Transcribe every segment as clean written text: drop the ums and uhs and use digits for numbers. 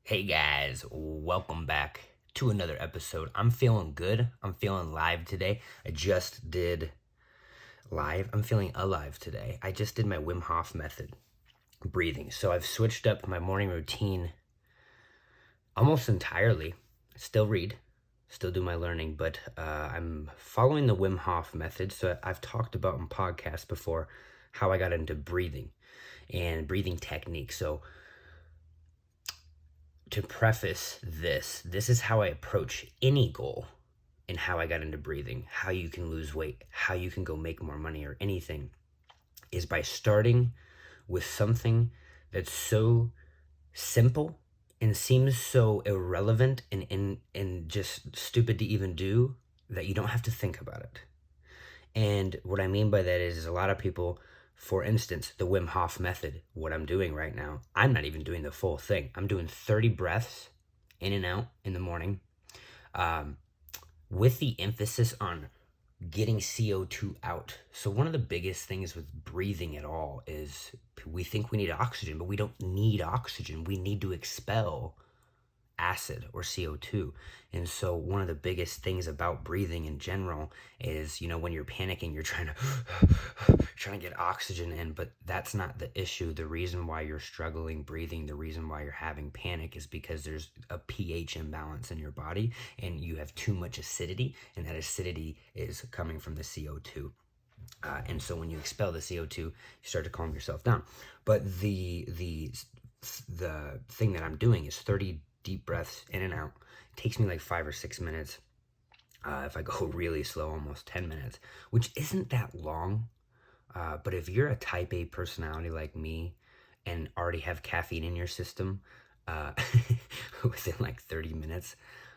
Hey guys, welcome back to another episode. I'm feeling good. I'm feeling live today. I just did live. I'm feeling alive today. I just did my Wim Hof method breathing. So I've switched up my morning routine almost entirely. Still read, still do my learning, but I'm following the Wim Hof method. So I've talked about in podcasts before how I got into breathing and breathing techniques. So to preface this is how I approach any goal and how I got into breathing, how you can lose weight, how you can go make more money or anything, is by starting with something that's so simple and seems so irrelevant and just stupid to even do that you don't have to think about it. And what I mean by that is a lot of people, for instance, the Wim Hof method, what I'm doing right now, I'm not even doing the full thing. I'm doing 30 breaths in and out in the morning, with the emphasis on getting CO2 out. So one of the biggest things with breathing at all is we think we need oxygen, but we don't need oxygen. We need to expel acid or CO2. And so one of the biggest things about breathing in general is, when you're panicking, you're trying to get oxygen in, but that's not the issue. The reason why you're struggling breathing, the reason why you're having panic is because there's a pH imbalance in your body and you have too much acidity, and that acidity is coming from the CO2. And so when you expel the CO2, you start to calm yourself down. But the thing that I'm doing is 30 deep breaths in and out. It takes me like 5 or 6 minutes. If I go really slow, almost 10 minutes, which isn't that long. But if you're a type A personality like me and already have caffeine in your system, within like 30 minutes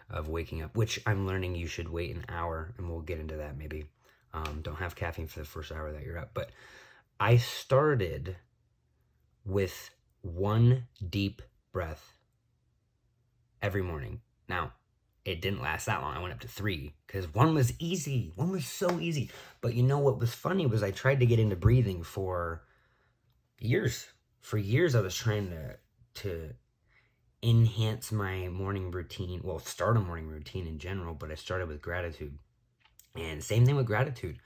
of waking up, which I'm learning you should wait an hour, and we'll get into that maybe. Don't have caffeine for the first hour that you're up. But I started with one deep breath every morning. Now, it didn't last that long. I went up to 3 because one was easy. One was so easy. But you know what was funny was I tried to get into breathing for years. For years, I was trying to enhance my morning routine. Well, start a morning routine in general, but I started with gratitude. And same thing with gratitude.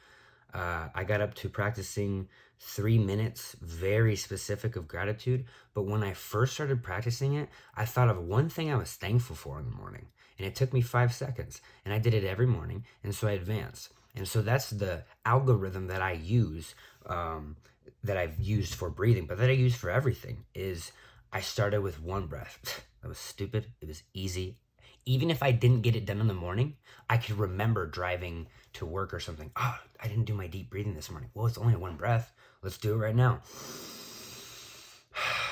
I got up to practicing 3 minutes, very specific of gratitude. But when I first started practicing it, I thought of one thing I was thankful for in the morning. And it took me 5 seconds. And I did it every morning. And so I advanced. And so that's the algorithm that I use, that I've used for breathing, but that I use for everything, is I started with one breath. That was stupid. It was easy. Even if I didn't get it done in the morning, I could remember driving to work or something. Oh, I didn't do my deep breathing this morning. Well, it's only one breath. Let's do it right now.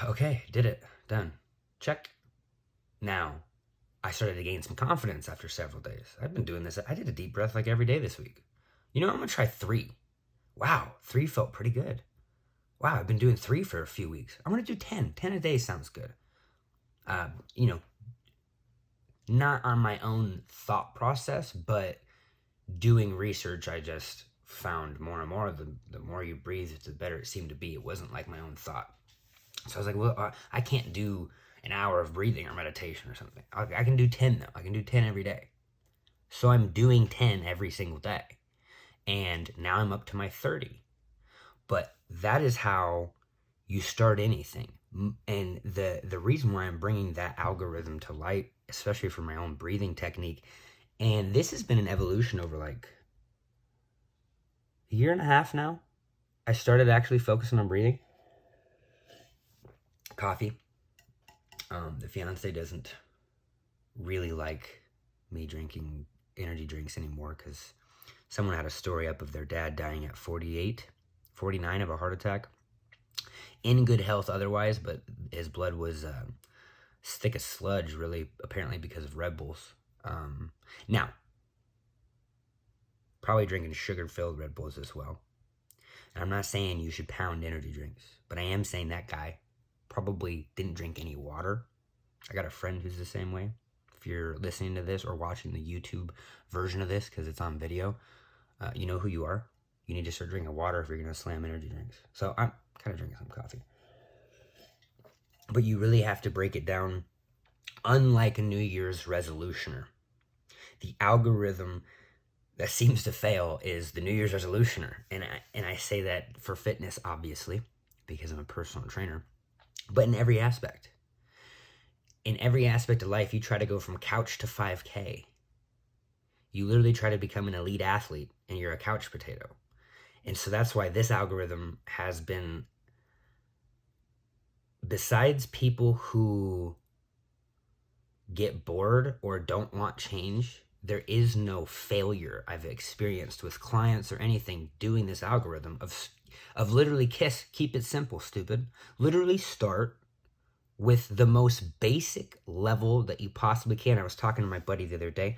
Okay, did it. Done. Check. Now, I started to gain some confidence after several days. I've been doing this. I did a deep breath like every day this week. I'm going to try 3. Wow, 3 felt pretty good. Wow, I've been doing 3 for a few weeks. I'm going to do 10. 10 a day sounds good. Not on my own thought process, but doing research, I just found more and more, the more you breathe, the better it seemed to be. It wasn't like my own thought. So I was like, well, I can't do an hour of breathing or meditation or something. I can do 10 though. I can do 10 every day. So I'm doing 10 every single day. And now I'm up to my 30. But that is how you start anything. And the reason why I'm bringing that algorithm to light, especially for my own breathing technique, and this has been an evolution over like a year and a half now. I started actually focusing on breathing. Coffee. The fiance doesn't really like me drinking energy drinks anymore because someone had a story up of their dad dying at 49 of a heart attack. In good health otherwise, but his blood was thick as sludge, really, apparently because of Red Bulls. Now, probably drinking sugar-filled Red Bulls as well. And I'm not saying you should pound energy drinks, but I am saying that guy probably didn't drink any water. I got a friend who's the same way. If you're listening to this or watching the YouTube version of this, because it's on video, you know who you are. You need to start drinking water if you're going to slam energy drinks. So I'm kind of drinking some coffee. But you really have to break it down unlike a New Year's resolutioner. The algorithm that seems to fail is the New Year's resolutioner. And I say that for fitness, obviously, because I'm a personal trainer, but in every aspect. In every aspect of life, you try to go from couch to 5K. You literally try to become an elite athlete, and you're a couch potato. And so that's why this algorithm has been, besides people who get bored or don't want change, there is no failure I've experienced with clients or anything doing this algorithm of literally KISS, keep it simple, stupid. Literally start with the most basic level that you possibly can. I was talking to my buddy the other day,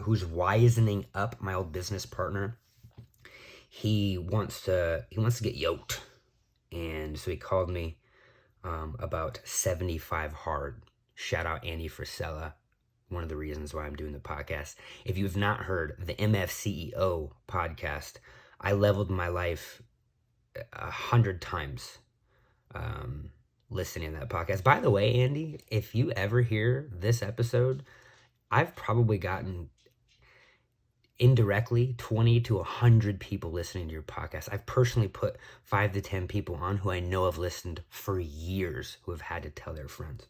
who's wisening up, my old business partner. He wants to get yoked, and so he called me about 75 hard. Shout out Andy Frisella, one of the reasons why I'm doing the podcast. If you have not heard the MFCEO podcast, I leveled my life 100 times listening to that podcast. By the way, Andy, if you ever hear this episode, I've probably gotten indirectly 20 to 100 people listening to your podcast. I've personally put 5 to 10 people on who I know have listened for years, who have had to tell their friends.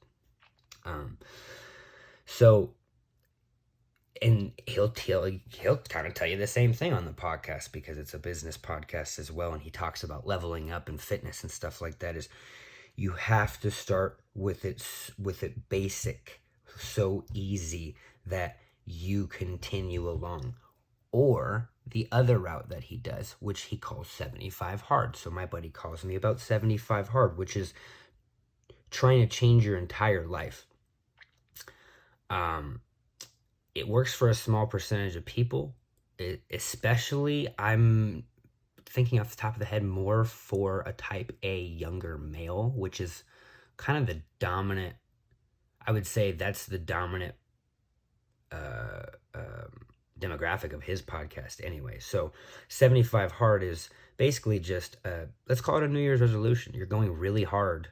So, and he'll kind of tell you the same thing on the podcast, because it's a business podcast as well, and he talks about leveling up and fitness and stuff like that. Is you have to start with it basic, so easy that you continue along. Or the other route that he does, which he calls 75 hard. So my buddy calls me about 75 hard, which is trying to change your entire life. It works for a small percentage of people, especially, I'm thinking off the top of the head, more for a type A younger male, which is kind of the dominant, I would say that's the dominant demographic of his podcast anyway. So 75 hard is basically just, let's call it a New Year's resolution. You're going really hard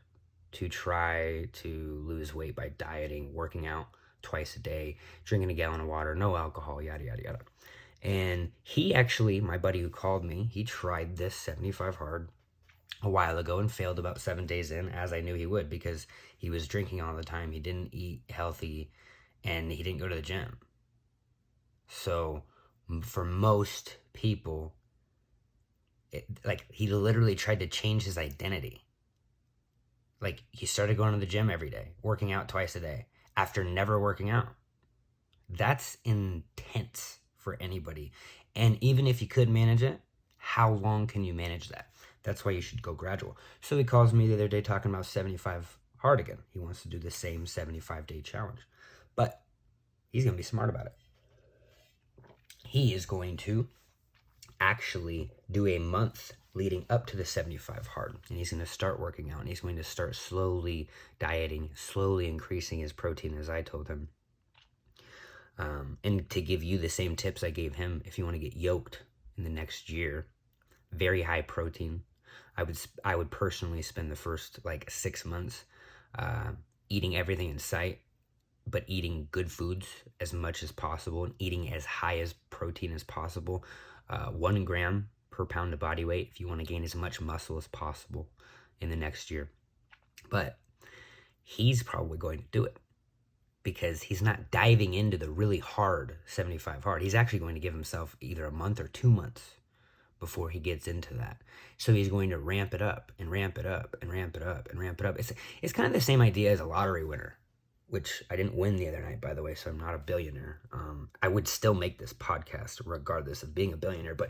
to try to lose weight by dieting, working out twice a day, drinking a gallon of water, no alcohol, yada, yada, yada. And he actually, my buddy who called me, he tried this 75 hard a while ago and failed about 7 days in, as I knew he would, because he was drinking all the time. He didn't eat healthy, and he didn't go to the gym. So for most people, he literally tried to change his identity. Like, he started going to the gym every day, working out twice a day, after never working out. That's intense for anybody. And even if you could manage it, how long can you manage that? That's why you should go gradual. So he calls me the other day talking about 75 hard again. He wants to do the same 75-day challenge. But he's going to be smart about it. He is going to actually do a month leading up to the 75 hard, and he's going to start working out, and he's going to start slowly dieting, slowly increasing his protein, as I told him. And to give you the same tips I gave him, if you want to get yoked in the next year, very high protein. I would personally spend the first 6 months eating everything in sight, but eating good foods as much as possible and eating as high as protein as possible. 1 gram per pound of body weight if you want to gain as much muscle as possible in the next year. But he's probably going to do it because he's not diving into the really hard 75 hard. He's actually going to give himself either a month or 2 months before he gets into that. So he's going to ramp it up and ramp it up and ramp it up and ramp it up. It's kind of the same idea as a lottery winner, which I didn't win the other night, by the way, so I'm not a billionaire. I would still make this podcast regardless of being a billionaire, but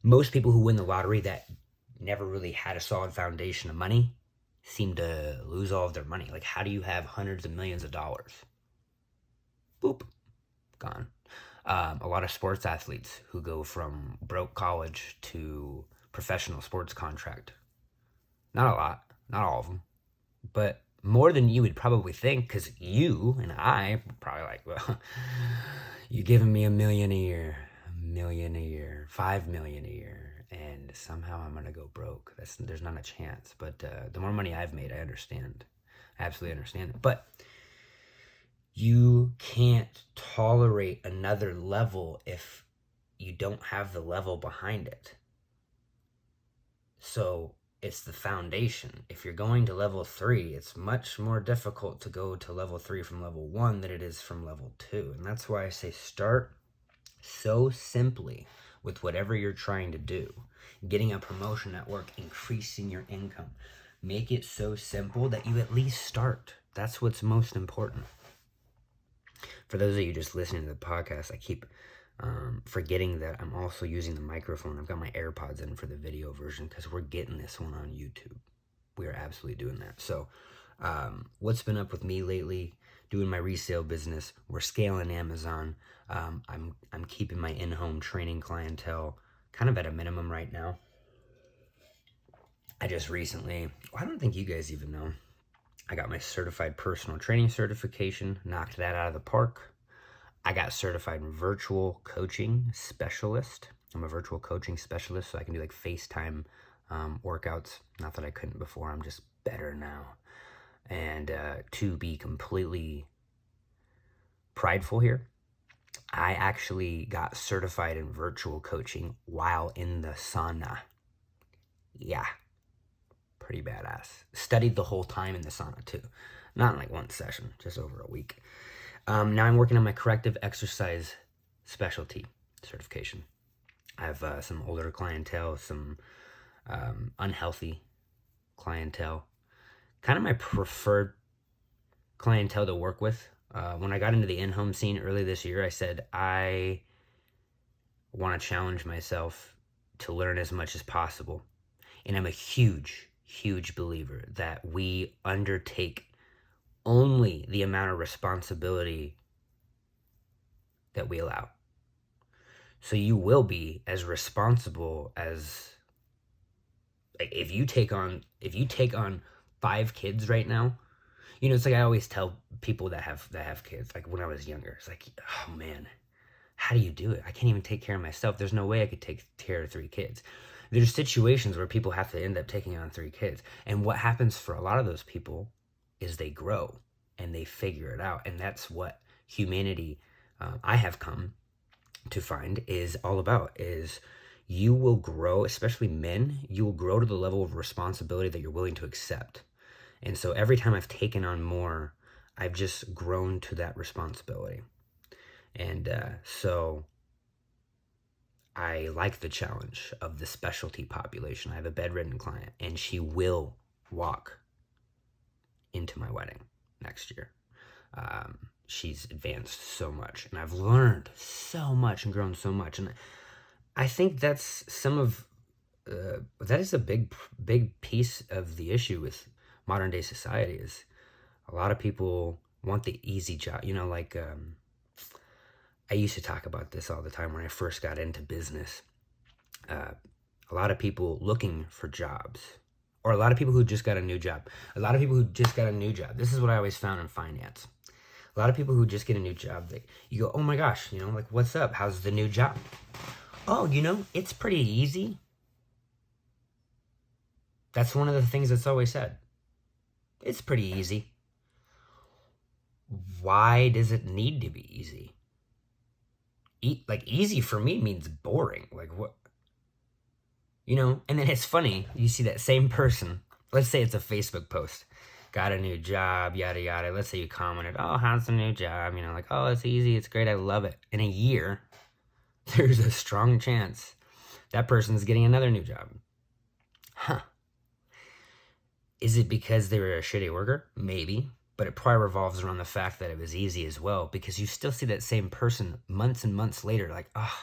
most people who win the lottery that never really had a solid foundation of money seem to lose all of their money. Like, how do you have hundreds of millions of dollars? Boop, gone. A lot of sports athletes who go from broke college to professional sports contract. Not a lot, not all of them, but more than you would probably think, because you and I probably well, you're giving me $1 million a year, $1 million a year, $5 million a year, and somehow I'm gonna go broke. There's not a chance. But the more money I've made, I understand. I absolutely understand it. But You can't tolerate another level if you don't have the level behind it. So it's the foundation. If you're going to level 3, it's much more difficult to go to level 3 from level 1 than it is from level 2. And that's why I say start so simply with whatever you're trying to do. Getting a promotion at work, increasing your income. Make it so simple that you at least start. That's what's most important. For those of you just listening to the podcast, I keep forgetting that I'm also using the microphone. I've got my AirPods in for the video version because we're getting this one on YouTube. We are absolutely doing that. So what's been up with me lately? Doing my resale business. We're scaling Amazon. I'm keeping my in-home training clientele kind of at a minimum right now. I just recently, I don't think you guys even know, I got my certified personal training certification, knocked that out of the park. I got certified virtual coaching specialist. I'm a virtual coaching specialist, so I can do like FaceTime workouts. Not that I couldn't before, I'm just better now. And to be completely prideful here, I actually got certified in virtual coaching while in the sauna. Yeah, pretty badass. Studied the whole time in the sauna too. Not in like one session, just over a week. Now I'm working on my corrective exercise specialty certification. I have some older clientele, some unhealthy clientele. Kind of my preferred clientele to work with. When I got into the in-home scene early this year, I said I want to challenge myself to learn as much as possible. And I'm a huge, huge believer that we undertake only the amount of responsibility that we allow. So you will be as responsible as, if you take on 5 kids right now, you know, it's like I always tell people that have kids, like when I was younger, it's like, oh man, how do you do it? I can't even take care of myself. There's no way I could take care of 3 kids. There's situations where people have to end up taking on 3 kids. And what happens for a lot of those people is they grow and they figure it out. And that's what humanity, I have come to find, is all about, is you will grow, especially men, you will grow to the level of responsibility that you're willing to accept. And so every time I've taken on more, I've just grown to that responsibility. And so I like the challenge of the specialty population. I have a bedridden client, and she will walk into my wedding next year. She's advanced so much, and I've learned so much and grown so much. And I think that's some of, that is a big piece of the issue with modern day society, is a lot of people want the easy job. You know, like, I used to talk about this all the time when I first got into business. A lot of people looking for jobs, or a lot of people who just got a new job. This is what I always found in finance. A lot of people who just get a new job, you go, oh my gosh, you know, like, what's up? How's the new job? Oh, you know, it's pretty easy. That's one of the things that's always said. It's pretty easy. Why does it need to be easy? Like, easy for me means boring. Like, what? You know, and then it's funny, you see that same person, let's say it's a Facebook post, got a new job, yada yada. Let's say you commented, oh, how's the new job? You know, like, oh, it's easy, it's great, I love it. In a year, there's a strong chance that person's getting another new job. Huh. Is it because they were a shitty worker? Maybe. But it probably revolves around the fact that it was easy as well, because you still see that same person months and months later, like, oh,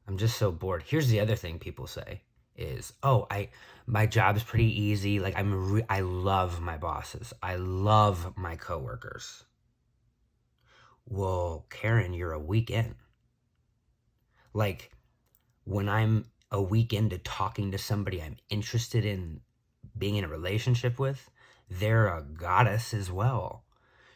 I'm just so bored. Here's the other thing people say is, oh, my job's pretty easy. Like, I love my bosses. I love my coworkers. Well, Karen, you're a week in. Like, when I'm a week into talking to somebody I'm interested in being in a relationship with, they're a goddess as well.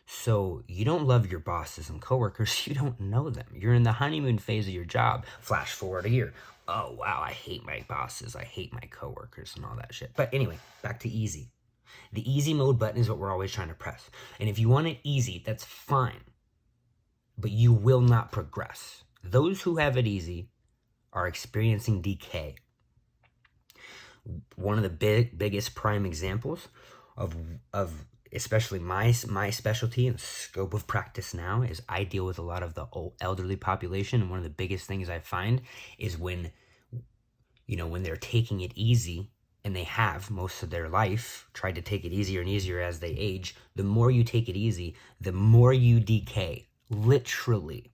So you don't love your bosses and coworkers, you don't know them. You're in the honeymoon phase of your job. Flash forward a year. Oh, wow, I hate my bosses, I hate my coworkers and all that shit. But anyway, back to easy. The easy mode button is what we're always trying to press. And if you want it easy, that's fine. But you will not progress. Those who have it easy are experiencing decay. One of the biggest prime examples of especially my specialty and scope of practice now is I deal with a lot of the elderly population, and one of the biggest things I find is when they're taking it easy, and they have most of their life tried to take it easier and easier as they age, the more you take it easy, the more you decay, literally.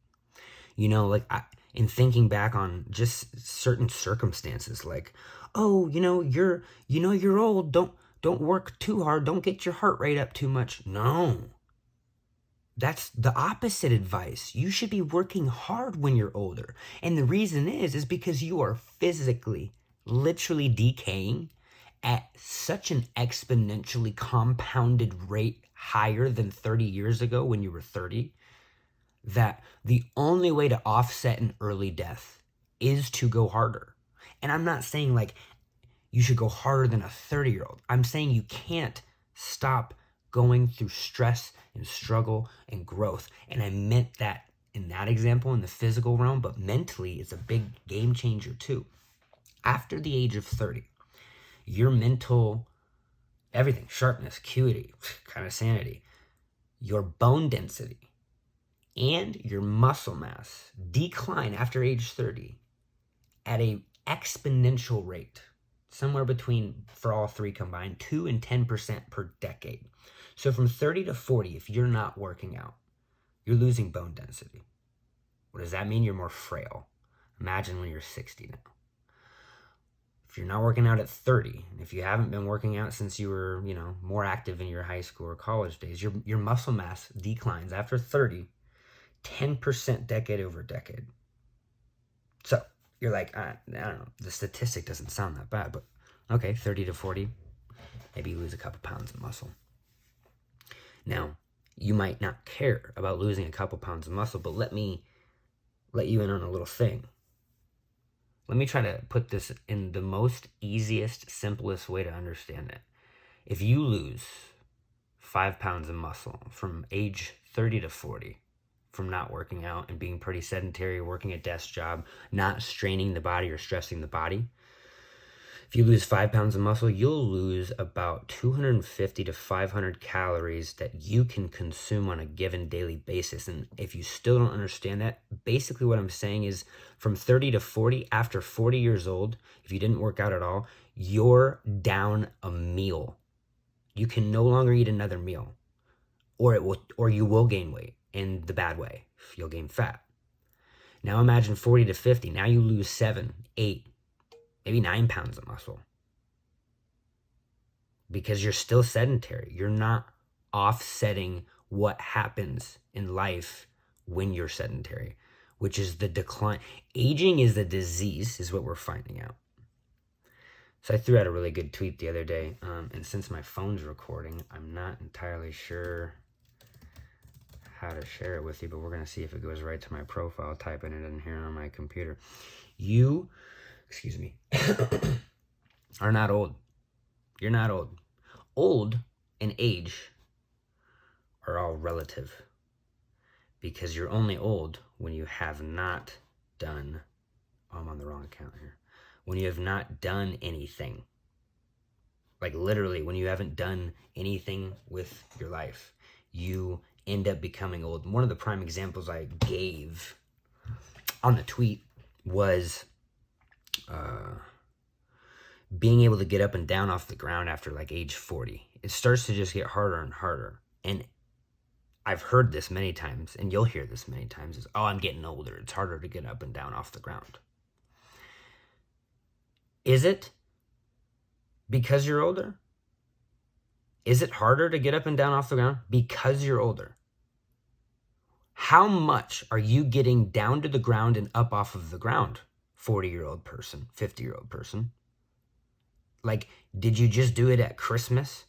In thinking back on just certain circumstances, like, oh, you're old, don't work too hard, don't get your heart rate up too much. No. That's the opposite advice. You should be working hard when you're older. And the reason is because you are physically, literally decaying at such an exponentially compounded rate higher than 30 years ago when you were 30, that the only way to offset an early death is to go harder. And I'm not saying like you should go harder than a 30-year-old. I'm saying you can't stop going through stress and struggle and growth. And I meant that in that example in the physical realm, but mentally it's a big game changer too. After the age of 30, your mental, everything, sharpness, acuity, kind of sanity, your bone density, and your muscle mass decline after age 30 at an exponential rate, somewhere between, for all three combined, 2 and 10% per decade. So from 30 to 40, if you're not working out, you're losing bone density. What does that mean? You're more frail. Imagine when you're 60 now. If you're not working out at 30, and if you haven't been working out since you were, more active in your high school or college days, your muscle mass declines after 30, 10% decade over decade. So you're like, I don't know, the statistic doesn't sound that bad, but okay, 30 to 40, maybe you lose a couple pounds of muscle. Now, you might not care about losing a couple pounds of muscle, but let me let you in on a little thing. Let me try to put this in the most easiest, simplest way to understand it. If you lose 5 pounds of muscle from age 30 to 40, from not working out and being pretty sedentary, working a desk job, not straining the body or stressing the body, if you lose 5 pounds of muscle, you'll lose about 250 to 500 calories that you can consume on a given daily basis. And if you still don't understand that, basically what I'm saying is from 30 to 40, after 40 years old, if you didn't work out at all, you're down a meal. You can no longer eat another meal, or you will gain weight in the bad way. You'll gain fat. Now imagine 40 to 50. Now you lose 7, 8, maybe 9 pounds of muscle because you're still sedentary. You're not offsetting what happens in life when you're sedentary, which is the decline. Aging is a disease, is what we're finding out. So I threw out a really good tweet the other day, and since my phone's recording, I'm not entirely sure how to share it with you, but we're going to see if it goes right to my profile, typing it in here on my computer. You are not old. You're not old. Old and age are all relative because you're only old when you have not done, I'm on the wrong account here, when you have not done anything. Like literally, when you haven't done anything with your life, you end up becoming old. And one of the prime examples I gave on the tweet was being able to get up and down off the ground after like age 40. It starts to just get harder and harder. And I've heard this many times, and you'll hear this many times, is, oh, I'm getting older. It's harder to get up and down off the ground. Is it because you're older? Is it harder to get up and down off the ground because you're older? How much are you getting down to the ground and up off of the ground? 40-year-old person, 50-year-old person. Like, did you just do it at Christmas,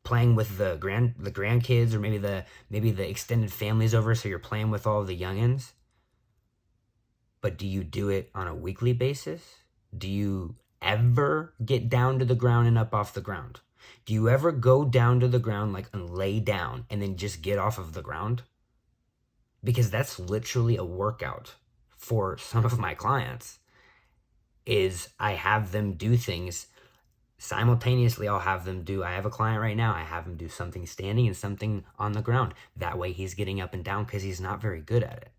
playing with the grandkids, or maybe the extended families over, so you're playing with all the youngins? But do you do it on a weekly basis? Do you ever get down to the ground and up off the ground? Do you ever go down to the ground like and lay down and then just get off of the ground? Because that's literally a workout for some of my clients. Is I have them do things simultaneously. I have a client right now, I have him do something standing and something on the ground. That way he's getting up and down because he's not very good at it.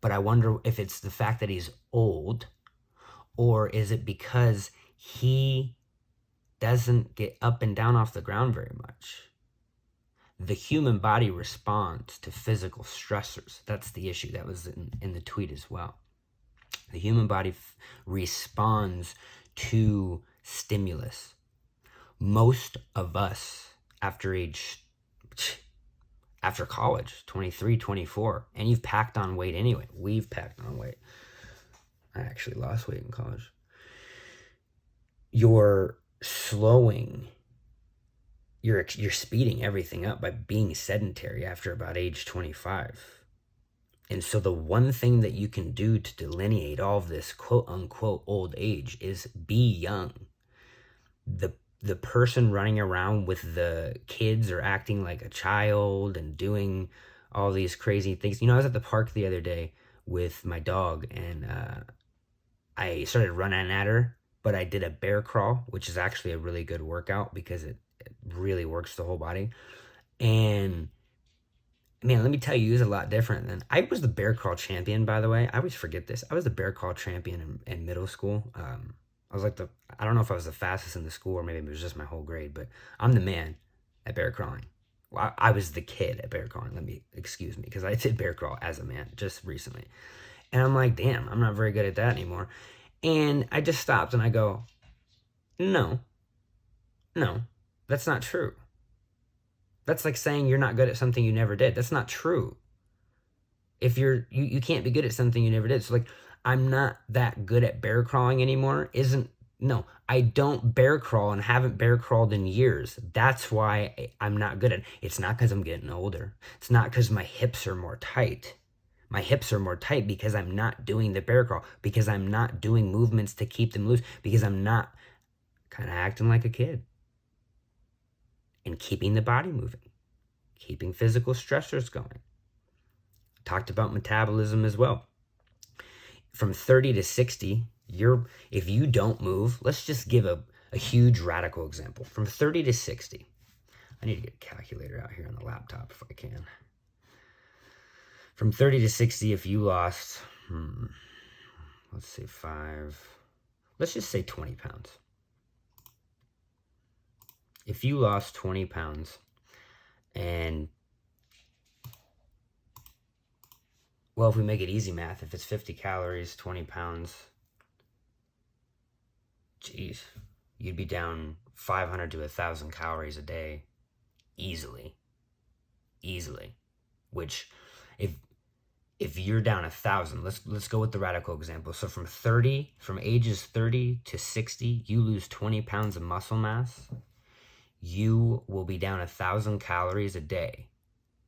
But I wonder if it's the fact that he's old, or is it because he doesn't get up and down off the ground very much? The human body responds to physical stressors. That's the issue. That was in the tweet as well. The human body responds to stimulus. Most of us after college, 23, 24, and you've packed on weight anyway. We've packed on weight. I actually lost weight in college. You're slowing, you're speeding everything up by being sedentary after about age 25. And so the one thing that you can do to delineate all of this quote unquote old age is be young. The person running around with the kids or acting like a child and doing all these crazy things. You know, I was at the park the other day with my dog, and I started running at her, but I did a bear crawl, which is actually a really good workout because it really works the whole body. And man, let me tell you, it was a lot different than I was the bear crawl champion, by the way. I always forget this. I was the bear crawl champion in middle school. I was like I don't know if I was the fastest in the school or maybe it was just my whole grade, but I'm the man at bear crawling. Well, I was the kid at bear crawling. Excuse me, because I did bear crawl as a man just recently. And I'm like, damn, I'm not very good at that anymore. And I just stopped and I go, no, that's not true. That's like saying you're not good at something you never did. That's not true. If you can't be good at something you never did. So like, I'm not that good at bear crawling anymore. No, I don't bear crawl and haven't bear crawled in years. That's why I'm not good at it. It's not because I'm getting older. It's not because my hips are more tight. My hips are more tight because I'm not doing the bear crawl, because I'm not doing movements to keep them loose, because I'm not kind of acting like a kid and keeping the body moving, keeping physical stressors going. Talked about metabolism as well. From 30 to 60, if you don't move, let's just give a huge radical example. From 30 to 60, I need to get a calculator out here on the laptop if I can. From 30 to 60, if you lost, let's say let's just say 20 pounds. If you lost 20 pounds and, well, if we make it easy math, if it's 50 calories, 20 pounds, geez, you'd be down 500 to 1,000 calories a day easily. Which, if you're down 1,000, let's go with the radical example. So from ages 30 to 60, you lose 20 pounds of muscle mass. You will be down 1,000 calories a day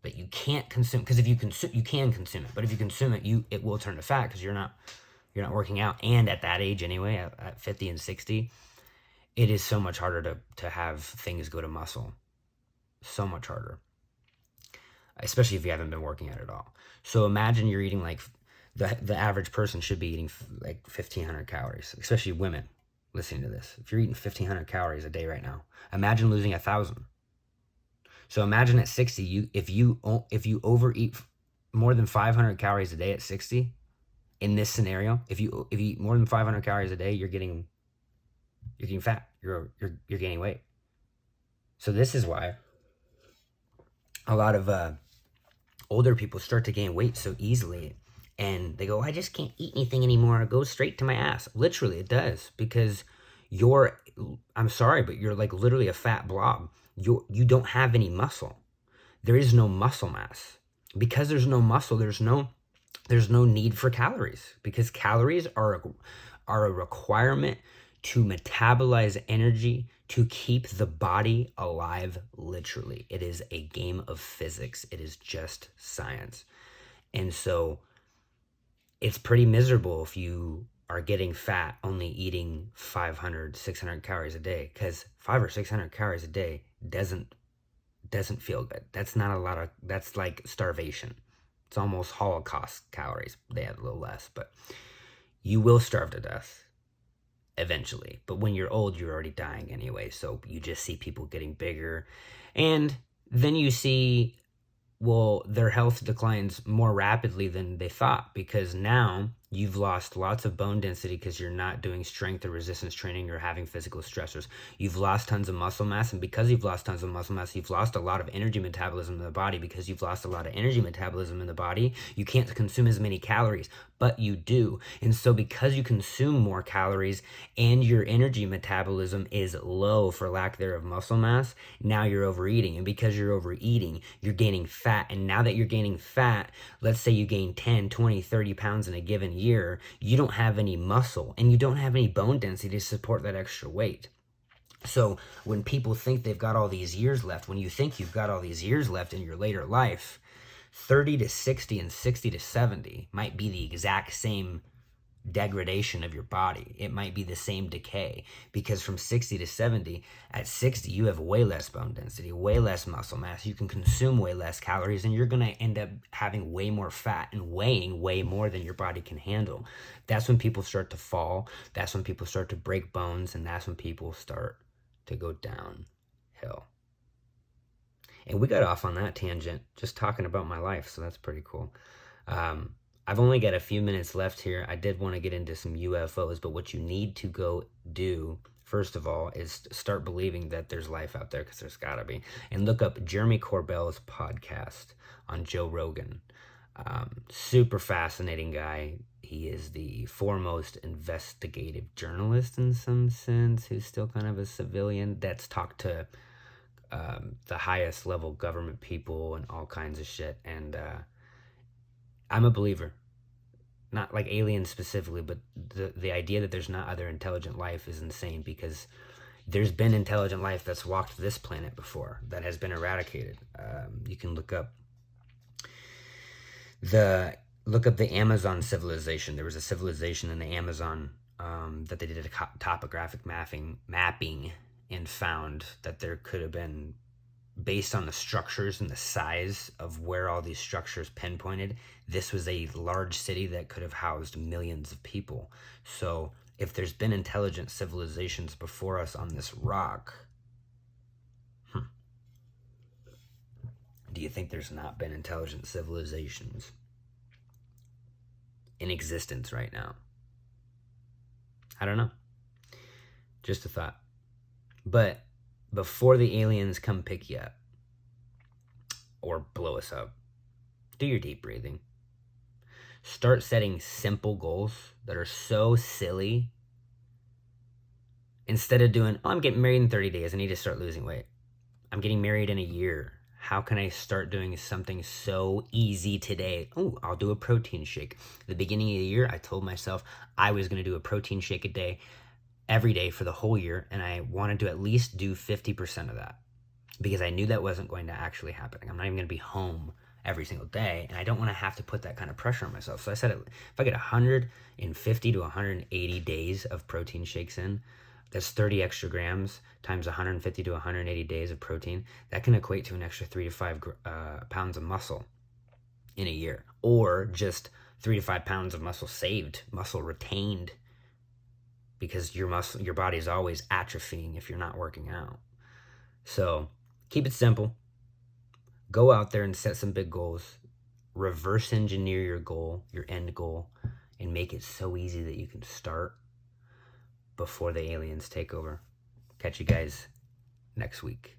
that you can't consume. Because if you consume, you can consume it, but if you consume it, it will turn to fat because you're not working out. And at that age anyway, at 50 and 60, it is so much harder to have things go to muscle. So much harder, especially if you haven't been working out at all. So imagine you're eating like the average person should be eating like 1,500 calories, especially women listening to this. If you're eating 1,500 calories a day right now, imagine losing 1,000. So imagine at 60, if you overeat more than 500 calories a day at 60, in this scenario, if you eat more than 500 calories a day, you're getting fat. You're gaining weight. So this is why a lot of older people start to gain weight so easily, and they go, I just can't eat anything anymore. It goes straight to my ass. Literally, it does, because I'm sorry, but you're like literally a fat blob. You don't have any muscle. There is no muscle mass. Because there's no muscle, there's no need for calories, because calories are a requirement to metabolize energy to keep the body alive. Literally, it is a game of physics. It is just science. And so it's pretty miserable if you are getting fat only eating 500, 600 calories a day, because 500 or 600 calories a day doesn't feel good. That's not a lot of, that's like starvation. It's almost Holocaust calories. They have a little less, but you will starve to death eventually. But when you're old, you're already dying anyway. So you just see people getting bigger. And then you see, well, their health declines more rapidly than they thought, because now you've lost lots of bone density because you're not doing strength or resistance training or having physical stressors. You've lost tons of muscle mass, and because you've lost tons of muscle mass, you've lost a lot of energy metabolism in the body. Because you've lost a lot of energy metabolism in the body, you can't consume as many calories, but you do. And so because you consume more calories and your energy metabolism is low, for lack thereof muscle mass, now you're overeating. And because you're overeating, you're gaining fat. And now that you're gaining fat, let's say you gain 10, 20, 30 pounds in a given year, you don't have any muscle and you don't have any bone density to support that extra weight. So when people think they've got all these years left, when you think you've got all these years left in your later life, 30 to 60 and 60 to 70 might be the exact same degradation of your body. It might be the same decay, because from 60 to 70, at 60 you have way less bone density, way less muscle mass, you can consume way less calories, and you're going to end up having way more fat and weighing way more than your body can handle. That's when people start to fall, that's when people start to break bones, and that's when people start to go downhill. And we got off on that tangent just talking about my life, so that's pretty cool. I've only got a few minutes left here. I did want to get into some UFOs, but what you need to go do, first of all, is start believing that there's life out there, because there's got to be. And look up Jeremy Corbell's podcast on Joe Rogan. Super fascinating guy. He is the foremost investigative journalist in some sense, who's still kind of a civilian that's talked to the highest level government people and all kinds of shit. And I'm a believer. Not like aliens specifically, but the idea that there's not other intelligent life is insane, because there's been intelligent life that's walked this planet before that has been eradicated. You can look up the Amazon civilization. There was a civilization in the Amazon that they did a topographic mapping and found that there could have been, based on the structures and the size of where all these structures pinpointed, this was a large city that could have housed millions of people. So if there's been intelligent civilizations before us on this rock, do you think there's not been intelligent civilizations in existence right now? I don't know. Just a thought. But before the aliens come pick you up or blow us up, do your deep breathing. Start setting simple goals that are so silly. Instead of doing, oh, I'm getting married in 30 days, I need to start losing weight. I'm getting married in a year. How can I start doing something so easy today? Oh, I'll do a protein shake. At the beginning of the year, I told myself I was going to do a protein shake a day, every day for the whole year, and I wanted to at least do 50% of that, because I knew that wasn't going to actually happen. I'm not even going to be home every single day, and I don't want to have to put that kind of pressure on myself. So I said, if I get 150 to 180 days of protein shakes in, that's 30 extra grams times 150 to 180 days of protein. That can equate to an extra 3 to 5 pounds of muscle in a year, or just 3 to 5 pounds of muscle saved, muscle retained, because your body is always atrophying if you're not working out. So keep it simple. Go out there and set some big goals. Reverse engineer your goal, your end goal, and make it so easy that you can start before the aliens take over. Catch you guys next week.